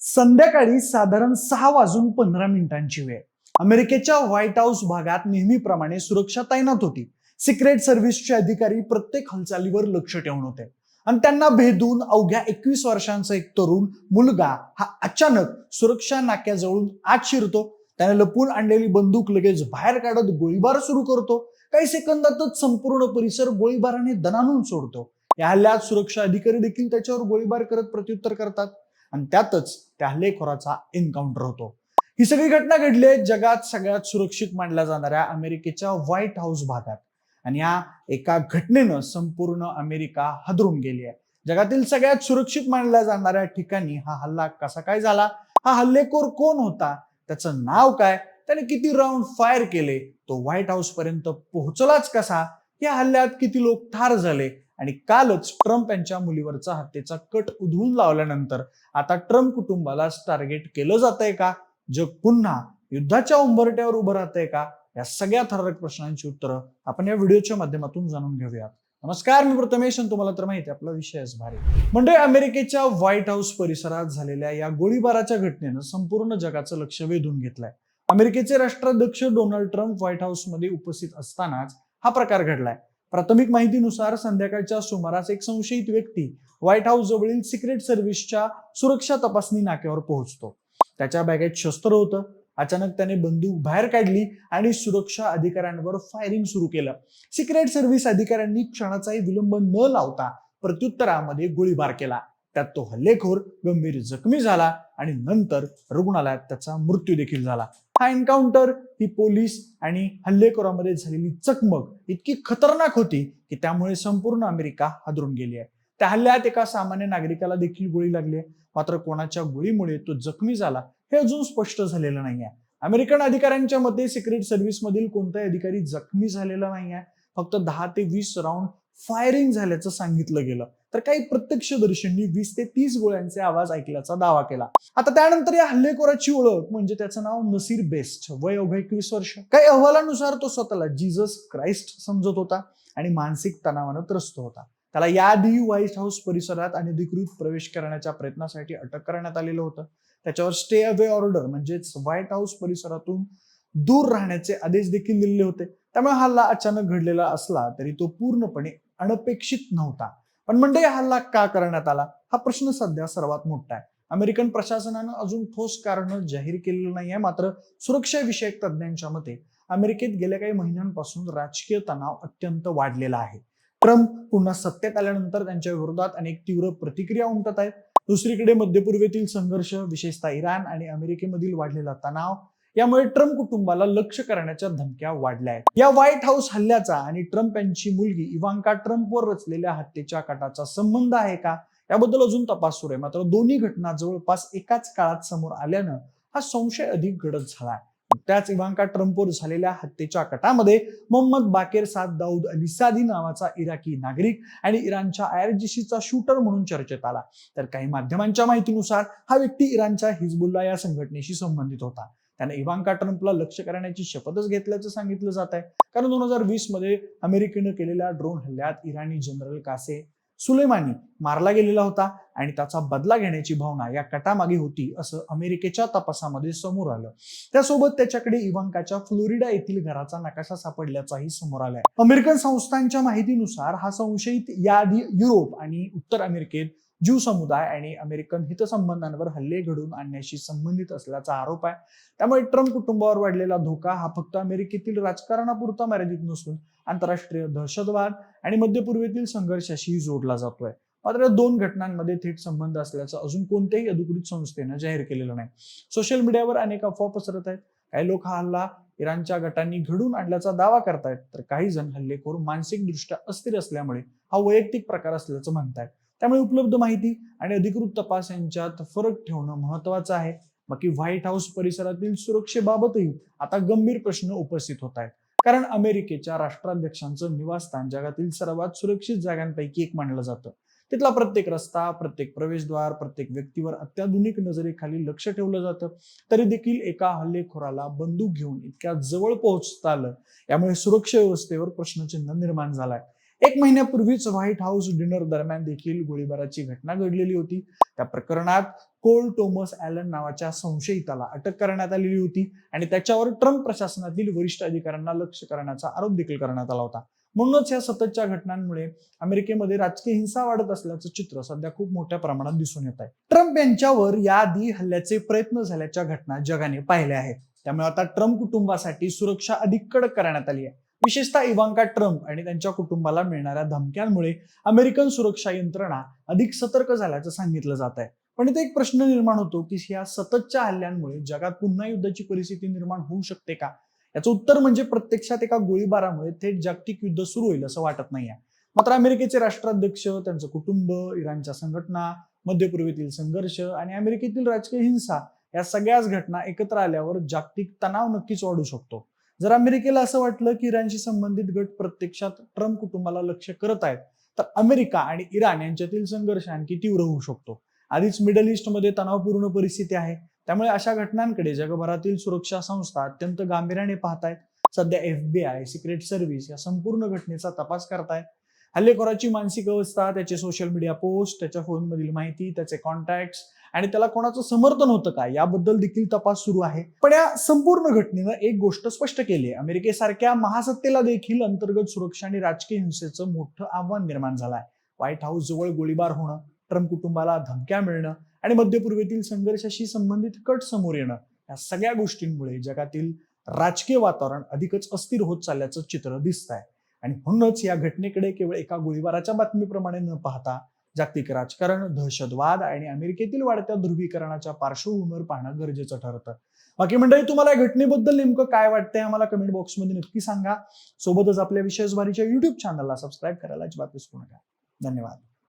संध्याकाळी साधारण 6:15 वेळ. अमेरिकेच्या व्हाईट हाऊस भागात नेहमीप्रमाणे सुरक्षा तैनात होती. सिक्रेट सर्व्हिसचे अधिकारी प्रत्येक हालचालीवर लक्ष ठेवून होते आणि त्यांना भेदून अवघ्या 21 वर्षांचा एक तरुण मुलगा हा अचानक सुरक्षा नाक्याजवळून आत शिरतो. त्याने लपून आणलेली बंदूक लगेच बाहेर काढत गोळीबार सुरू करतो. काही सेकंदातच संपूर्ण परिसर गोळीबाराने दणाणून सोडतो. या हल्ल्यात सुरक्षा अधिकारी देखील त्याच्यावर गोळीबार करत प्रत्युत्तर करतात आणि त्यातच त्या हल्लेखोराचा एन्काउंटर होतो. ही सगळी घटना घडली आहे जगात सगळ्यात सुरक्षित मानल्या जाणाऱ्या अमेरिकेच्या व्हाईट हाऊस भागात आणि या एका घटनेनं संपूर्ण अमेरिका हादरून गेली आहे. जगातील सगळ्यात सुरक्षित मानल्या जाणाऱ्या ठिकाणी हा हल्ला कसा काय झाला, हा हल्लेखोर कोण होता, त्याचं नाव काय, त्याने किती राऊंड फायर केले, तो व्हाईट हाऊस पर्यंत पोहोचलाच कसा, या हल्ल्यात किती लोक ठार झाले आणि कालच ट्रम्प यांच्या मुलीवरचा हत्येचा कट उधळून लावल्यानंतर आता ट्रम्प कुटुंबाला टार्गेट केलं जातंय का, जग पुन्हा युद्धाच्या उंबरठ्यावर उभं राहतंय का, या सगळ्या थरारक प्रश्नांची उत्तरं आपण या व्हिडिओच्या माध्यमातून जाणून घेऊयात. नमस्कार, मी प्रथमेश आणि तुम्हाला तर माहिती आपला विषयच भारी. म्हणजे अमेरिकेच्या व्हाईट हाऊस परिसरात झालेल्या या गोळीबाराच्या घटनेनं संपूर्ण जगाचं लक्ष वेधून घेतलंय. अमेरिकेचे राष्ट्राध्यक्ष डोनाल्ड ट्रम्प व्हाईट हाऊसमध्ये उपस्थित असतानाच हा प्रकार घडलाय. प्राथमिक माहितीनुसार संध्याकाळच्या सुमारास एक संशयित व्यक्ती व्हाईट हाऊस जवळील सिक्रेट सर्व्हिसच्या सुरक्षा तपासणी नाक्यावर पोहोचतो. त्याच्या बॅगेत शस्त्र होतं. अचानक त्याने बंदूक बाहेर काढली आणि सुरक्षा अधिकाऱ्यांवर फायरिंग सुरू केलं. सिक्रेट सर्व्हिस अधिकाऱ्यांनी क्षणाचाही विलंब न लावता प्रत्युत्तरामध्ये गोळीबार केला. त्यात तो हल्लेखोर गंभीर जखमी झाला आणि नंतर रुग्णालयात त्याचा मृत्यू देखील झाला. हा एन्काउंटर, ही पोलीस आणि हल्लेखोरामध्ये झालेली चकमक इतकी खतरनाक होती की त्यामुळे संपूर्ण अमेरिका हादरून गेली आहे. त्या हल्ल्यात एका सामान्य नागरिकाला देखील गोळी लागली आहे. मात्र कोणाच्या गोळीमुळे तो जखमी झाला हे अजून स्पष्ट झालेलं नाही आहे. अमेरिकन अधिकाऱ्यांच्या मते सिक्रेट सर्व्हिस मधील कोणताही अधिकारी जखमी झालेला नाही आहे. फक्त 10 ते 20 राऊंड फायरिंग झाल्याचं सांगितलं गेलं. तर काही प्रत्यक्षदर्शींनी 20 ते 30 गोळ्यांचे आवाज ऐकल्याचा दावा केला. आता त्यानंतर या हल्लेखोराची ओळख म्हणजे त्याचं नाव नसीर बेस्ट, वय अवघ्या 21 वर्ष. काही अहवालानुसार तो स्वतःला जीसस क्राइस्ट समजत होता आणि मानसिक तणावानं त्रस्त होता. त्याला याआधी व्हाईट हाऊस परिसरात अनधिकृत प्रवेश करण्याच्या प्रयत्नासाठी अटक करण्यात आलेलं होतं. त्याच्यावर स्टे अवे ऑर्डर म्हणजेच व्हाईट हाऊस परिसरातून दूर राहण्याचे आदेश देखील दिलेले होते. त्यामुळे हल्ला अचानक घडलेला असला तरी तो पूर्णपणे अनपेक्षित नव्हता. पण म्हणजे हा हल्ला का करण्यात आला, हा प्रश्न सध्या सर्वात मोठा आहे. अमेरिकन प्रशासनानं अजून ठोस कारण जाहीर केलेलं नाही आहे. मात्र सुरक्षा विषयक तज्ज्ञांच्या मते अमेरिकेत गेल्या काही महिन्यांपासून राजकीय तणाव अत्यंत वाढलेला आहे. ट्रम्प पुन्हा सत्तेत आल्यानंतर त्यांच्या विरोधात अनेक तीव्र प्रतिक्रिया उमटत आहेत. दुसरीकडे मध्यपूर्वेतील संघर्ष, विशेषतः इराण आणि अमेरिकेमधील वाढलेला तणाव यामुळे ट्रम्प कुटुंबाला लक्ष्य करण्याच्या धमक्या वाढल्या आहेत. या व्हाईट हाऊस हल्ल्याचा आणि ट्रम्प यांची मुलगी इवांका ट्रम्पवर रचलेल्या हत्येच्या कटाचा संबंध आहे का, याबद्दल अजून तपास सुरू आहे. मात्र दोन्ही घटना जवळपास एकाच काळात समोर आल्यानं हा संशय अधिक गडद झाला. त्याच इवांका ट्रम्पवर झालेल्या हत्येच्या कटामध्ये मोहम्मद बाकेर साद दाऊद अलिसादी नावाचा इराकी नागरिक आणि इराणच्या IRGCचा शूटर म्हणून चर्चेत आला. तर काही माध्यमांच्या माहितीनुसार हा व्यक्ती इराणच्या हिजबुल्ला या संघटनेशी संबंधित होता. त्याने इवांका ट्रम्पला लक्ष्य करण्याची शपथच घेतल्याचं सांगितलं जात आहे. कारण 2020 मध्ये अमेरिकेनं केलेल्या ड्रोन हल्ल्यात इराणी जनरल कासे सुलेमानी मारला गेलेला होता आणि त्याचा बदला घेण्याची भावना या कटामागे होती असं अमेरिकेच्या तपासामध्ये समोर आलं. त्यासोबत त्याच्याकडे इवांकाच्या फ्लोरिडा येथील घराचा नकाशा सापडल्याचाही समोर आलाय. अमेरिकन संस्थांच्या माहितीनुसार हा संशयित याआधी युरोप आणि उत्तर अमेरिकेत ज्यू समुदाय आणि अमेरिकन हितसंबंधांवर हल्ले घडवून आणण्याशी संबंधित असल्याचा आरोप आहे. त्यामुळे ट्रम्प कुटुंबावर वाढलेला धोका हा फक्त अमेरिकेतील राजकारणापुरता मर्यादित नसून आंतरराष्ट्रीय दहशतवाद आणि मध्यपूर्वेतील संघर्षाशी जोडला जातोय. मात्र दोन घटनांमध्ये थेट संबंध असल्याचं अजून कोणत्याही अधिकृत संस्थेनं जाहीर केलेलं नाही. सोशल मीडियावर अनेक अफवा पसरत आहेत. काही लोक हा हल्ला इराणच्या गटांनी घडवून आणल्याचा दावा करतायत, तर काही जण हल्लेखोर मानसिकदृष्ट्या अस्थिर असल्यामुळे हा वैयक्तिक प्रकार असल्याचं म्हणतायत. त्यामुळे उपलब्ध माहिती आणि अधिकृत तपास यांच्यात फरक ठेवणं महत्वाचं आहे. बाकी व्हाईट हाऊस परिसरातील सुरक्षेबाबतही आता गंभीर प्रश्न उपस्थित होत आहेत. कारण अमेरिकेच्या राष्ट्राध्यक्षांचं निवासस्थान जगातील सर्वात सुरक्षित जागांपैकी एक मानलं जातं. तिथला प्रत्येक रस्ता, प्रत्येक प्रवेशद्वार, प्रत्येक व्यक्तीवर अत्याधुनिक नजरेखाली लक्ष ठेवलं जातं. तरी देखील एका हल्लेखोराला बंदूक घेऊन इतक्या जवळ पोहोचता आलं, यामुळे सुरक्षा व्यवस्थेवर प्रश्नचिन्ह निर्माण झालाय. एक महिन्यापूर्वीच व्हाईट हाऊस डिनर दरम्यान देखील गोळीबाराची घटना घडलेली होती. त्या प्रकरणात कोल टोमस ॲलन नावाच्या संशयिताला अटक करण्यात आलेली होती आणि त्याच्यावर ट्रम्प प्रशासनातील वरिष्ठ अधिकाऱ्यांना लक्ष्य करण्याचा आरोप देखील करण्यात आला होता. म्हणूनच या सततच्या घटनांमुळे अमेरिकेमध्ये राजकीय हिंसा वाढत असल्याचं चित्र सध्या खूप मोठ्या प्रमाणात दिसून येत आहे. ट्रम्प यांच्यावर याआधी हल्ल्याचे प्रयत्न झाल्याच्या घटना जगाने पाहिल्या आहेत. त्यामुळे आता ट्रम्प कुटुंबासाठी सुरक्षा अधिक कडक करण्यात आली आहे. विशेषतः इवांका ट्रम्प आणि त्यांच्या कुटुंबाला मिळणाऱ्या धमक्यांमुळे अमेरिकन सुरक्षा यंत्रणा अधिक सतर्क झाल्याचं सांगितलं जात आहे. पण इथे एक प्रश्न निर्माण होतो की या सततच्या हल्ल्यांमुळे जगात पुन्हा युद्धाची परिस्थिती निर्माण होऊ शकते का? याचं उत्तर म्हणजे प्रत्यक्षात एका गोळीबारामुळे थेट जागतिक युद्ध सुरू होईल असं वाटत नाहीये. मात्र अमेरिकेचे राष्ट्राध्यक्ष, त्यांचं कुटुंब, इराणच्या संघटना, मध्य पूर्वेतील संघर्ष आणि अमेरिकेतील राजकीय हिंसा या सगळ्याच घटना एकत्र आल्यावर जागतिक तणाव नक्कीच वाढू शकतो. जर अमेरिकेला असं वाटलं की इराणशी संबंधित गट प्रत्यक्षात ट्रम्प कुटुंबाला लक्ष्य करत आहेत, तर अमेरिका आणि इराण यांच्यातील संघर्ष आणखी तीव्र होऊ शकतो. आधीच मिडल ईस्टमध्ये तणावपूर्ण परिस्थिती आहे. त्यामुळे अशा घटनांकडे जगभरातील सुरक्षा संस्था अत्यंत गांभीर्याने पाहतायत. सध्या FBI, सिक्रेट सर्व्हिस या संपूर्ण घटनेचा तपास करतायत. हल्लेखोराची मानसिक अवस्था, त्याचे सोशल मीडिया पोस्ट, त्याच्या फोनमधील माहिती, त्याचे कॉन्टॅक्ट्स आणि त्याला कोणाचं समर्थन होतं का याबद्दल देखील तपास सुरू आहे. पण या संपूर्ण घटनेनं एक गोष्ट स्पष्ट केली आहे. अमेरिकेसारख्या महासत्तेला देखील अंतर्गत सुरक्षा आणि राजकीय हिंसेचं मोठं आव्हान निर्माण झालं आहे. व्हाईट हाऊस जवळ गोळीबार होणं, ट्रम्प कुटुंबाला धमक्या मिळणं आणि मध्य पूर्वेतील संघर्षाशी संबंधित कट समोर येणं, या सगळ्या गोष्टींमुळे जगातील राजकीय वातावरण अधिकच अस्थिर होत चालल्याचं चित्र दिसत आहे. आणि म्हणूनच या घटनेकडे केवळ एका गोळीबाराच्या बातमीप्रमाणे न पाहता जागतिक राजकारण, दहशतवाद आणि अमेरिकेतील वाढत्या ध्रुवीकरणाच्या पार्श्वभूमीवर पाहणं गरजेचं ठरतं. बाकी मंडळी, तुम्हाला या घटनेबद्दल नेमकं काय वाटतंय आम्हाला कमेंट बॉक्समध्ये नक्की सांगा. सोबतच आपल्या विशेष वारीच्या YouTube चॅनलला सबस्क्राईब करायला अजिबात विसरू नका. धन्यवाद.